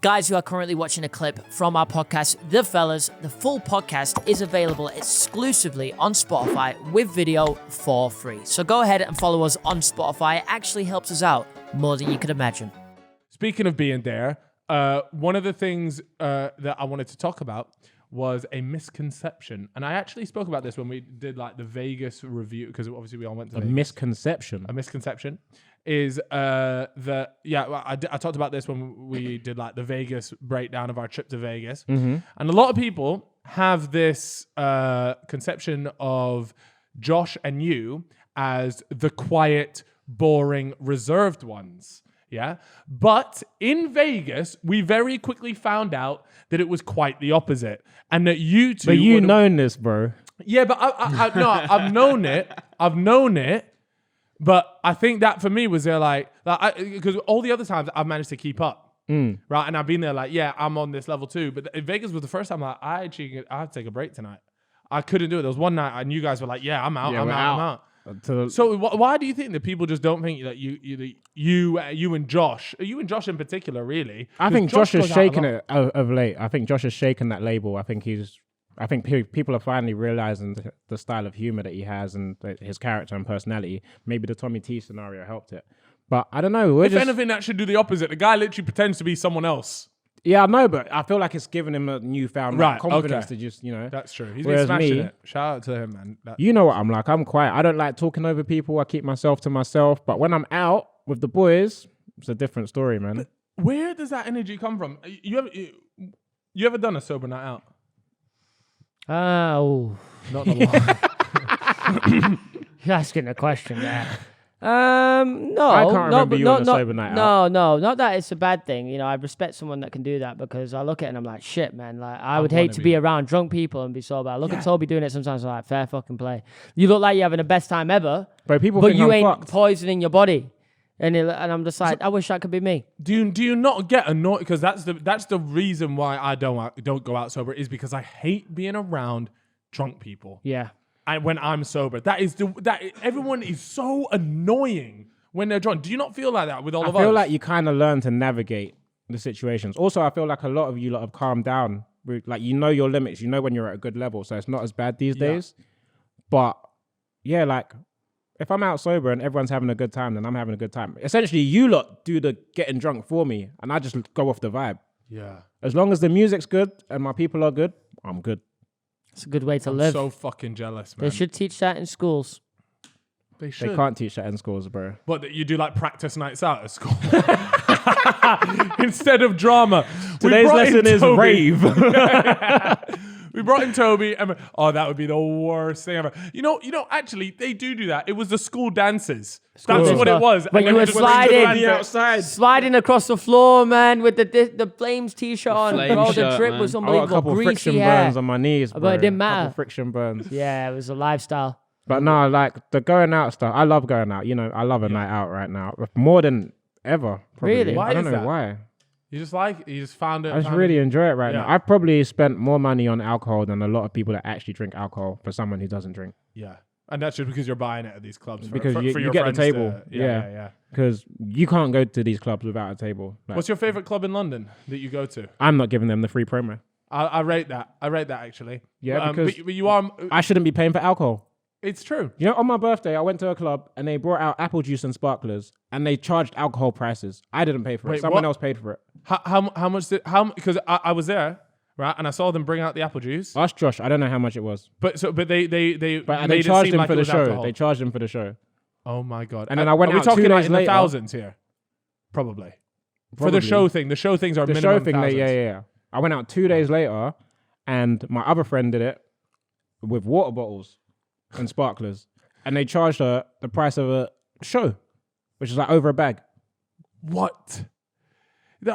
Guys, you are currently watching a clip from our podcast, The Fellas. The full podcast is available exclusively on Spotify with video for free. So go ahead and follow us on Spotify. It actually helps us out more than you could imagine. Speaking of being there, one of the things that I wanted to talk about was a misconception. And I actually spoke about this when we did like the Vegas review, because obviously we all went to Vegas. Misconception. A misconception is that, I talked about this when we did like the Vegas breakdown of our trip to Vegas. Mm-hmm. And a lot of people have this conception of Josh and you as the quiet, boring, reserved ones. Yeah. But in Vegas, we very quickly found out that it was quite the opposite. And that you two... But you've known this, bro. Yeah, but I've known it. I've known it. But I think that for me was there because all the other times I've managed to keep up. Right. And I've been there I'm on this level too. But Vegas was the first time I had to take a break tonight. I couldn't do it. There was one night and you guys were like, I'm out. I'm out. So why do you think that people just don't think that you and Josh in particular, really? I think Josh is shaking it of late. I think Josh has shaken that label. I think people are finally realizing the style of humor that he has and his character and personality. Maybe the Tommy T scenario helped it. But I don't know. If anything, that should do the opposite. The guy literally pretends to be someone else. Yeah, I know, but I feel like it's given him a newfound confidence to just, That's true. He's been smashing it. Shout out to him, man. You know what I'm like. I'm quiet. I don't like talking over people. I keep myself to myself. But when I'm out with the boys, it's a different story, man. But where does that energy come from? You ever done a sober night out? Oh, not the one. You're asking a question there. No, I can't remember you on a sober night out. No, not that it's a bad thing. I respect someone that can do that because I look at it and I'm like, shit, man. Like, I would hate to be around drunk people and be sober. I look at Tobi doing it sometimes. I'm like, fair fucking play. You look like you're having the best time ever, but you ain't fucked. poisoning your body. And I'm just like, I wish that could be me. Do you not get annoyed? Because that's the reason why I don't go out sober, is because I hate being around drunk people. Yeah. And when I'm sober, everyone is so annoying when they're drunk. Do you not feel like that with all of us? I feel like you kind of learn to navigate the situations. Also, I feel like a lot of you lot have calmed down. Like, you know your limits. You know when you're at a good level. So it's not as bad these days. But yeah, like if I'm out sober and everyone's having a good time, then I'm having a good time. Essentially, you lot do the getting drunk for me and I just go off the vibe. Yeah. As long as the music's good and my people are good, I'm good. It's a good way to live. I'm so fucking jealous, man. They should teach that in schools. They should. They can't teach that in schools, bro. But you do like practice nights out at school instead of drama. Today's lesson is rave. We brought in Tobi, and that would be the worst thing ever. Actually, they do that. It was the school dances. That's what it was. When you were sliding across the floor, man, with the Flames t-shirt on. Bro, the drip was I got a unbelievable. couple Greasy friction hair. burns on my knees, bro. But it didn't matter. Couple friction burns. Yeah, it was a lifestyle. But no, like the going out stuff. I love going out. I love a night out right now, more than ever. Probably. Really? Why I don't is know that? why. You just found it. I just really enjoy it right now. I've probably spent more money on alcohol than a lot of people that actually drink alcohol for someone who doesn't drink. Yeah. And that's just because you're buying it at these clubs. Because for you your get the friends table. Yeah. Because you can't go to these clubs without a table. Like, What's your favorite club in London that you go to? I'm not giving them the free promo. I rate that. I rate that, actually. Yeah, because but you are... I shouldn't be paying for alcohol. It's true. On my birthday, I went to a club and they brought out apple juice and sparklers and they charged alcohol prices. I didn't pay for it. Someone else paid for it. How much because I was there, right, and I saw them bring out the apple juice. Ask Josh. I don't know how much it was. But they charged him for the show. Alcohol. They charged him for the show. Oh my god! And then I went out 2 days later. Are we talking in the later. thousands here? Probably. For the show thing. The show things are minimum show thing. thousands. Yeah. I went out 2 days later, and my other friend did it with water bottles and sparklers, and they charged her the price of a show, which is like over a bag. What?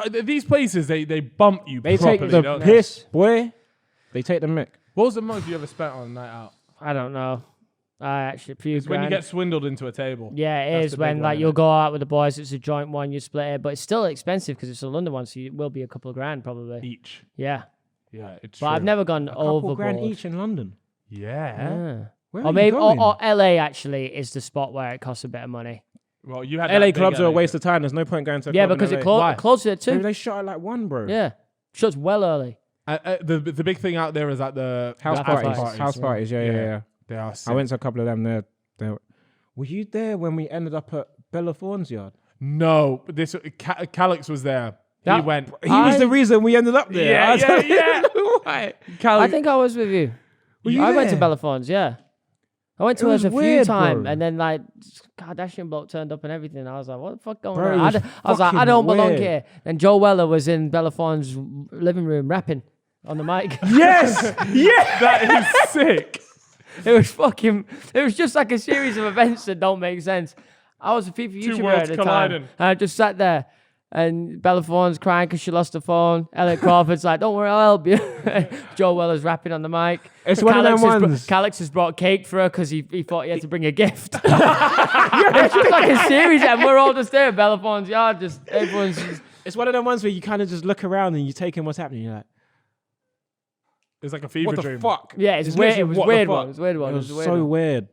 These places, they bump you They properly, take the don't piss, boy. They take the mick. What was the most you ever spent on a night out? I don't know. I actually, a few It's when you get swindled into a table. Yeah, it is when you'll go out with the boys. It's a joint one, you split it, but it's still expensive because it's a London one, so it will be a couple of grand probably Each. Yeah, it's but true. I've never gone a couple overboard. grand each in London. Yeah. Where Or are maybe you going? or LA actually is the spot where it costs a bit of money. Well, you had LA that big clubs are a LA waste of time. There's no point going to a Yeah, club because in it LA. Why? closed at Maybe 2. they shot at like 1, bro. Yeah. Shuts well early. The big thing out there is like the House after parties. House parties. Yeah. They are sick. I went to a couple of them there. Were you there when we ended up at Bella Thorne's yard? No, but this Calix was there. He That- went. He was the reason we ended up there. Yeah, I don't yeah. know why. I think I was with you. Were you I went to there? Bellafon's, yeah. I went to It hers was a few weird, times, bro. and then like Kardashian bloke turned up and everything. I was like, "What the fuck going Bro, on?" it was I was like, "I fucking don't belong weird. here." Then Joe Weller was in Bellafon's living room rapping on the mic. Yes. Yeah. That is sick. It was just like a series of events that don't make sense. I was a FIFA Two YouTuber worlds at the colliding. time. And I just sat there, and Bella Thorne's crying because she lost her phone. Elliot Crawford's like, "Don't worry, I'll help you." Joe Weller's rapping on the mic. It's one of them ones. Calix has brought cake for her because he thought he had to bring a gift. It's just like a series, and we're all just there at Bella Thorne's yard. Just everyone's. It's one of them ones where you kind of just look around and you take in what's happening. You're like, It's like a fever what the dream. fuck? Yeah, it's weird. literally It was what the weird fuck. one. It was weird one. It was so weird.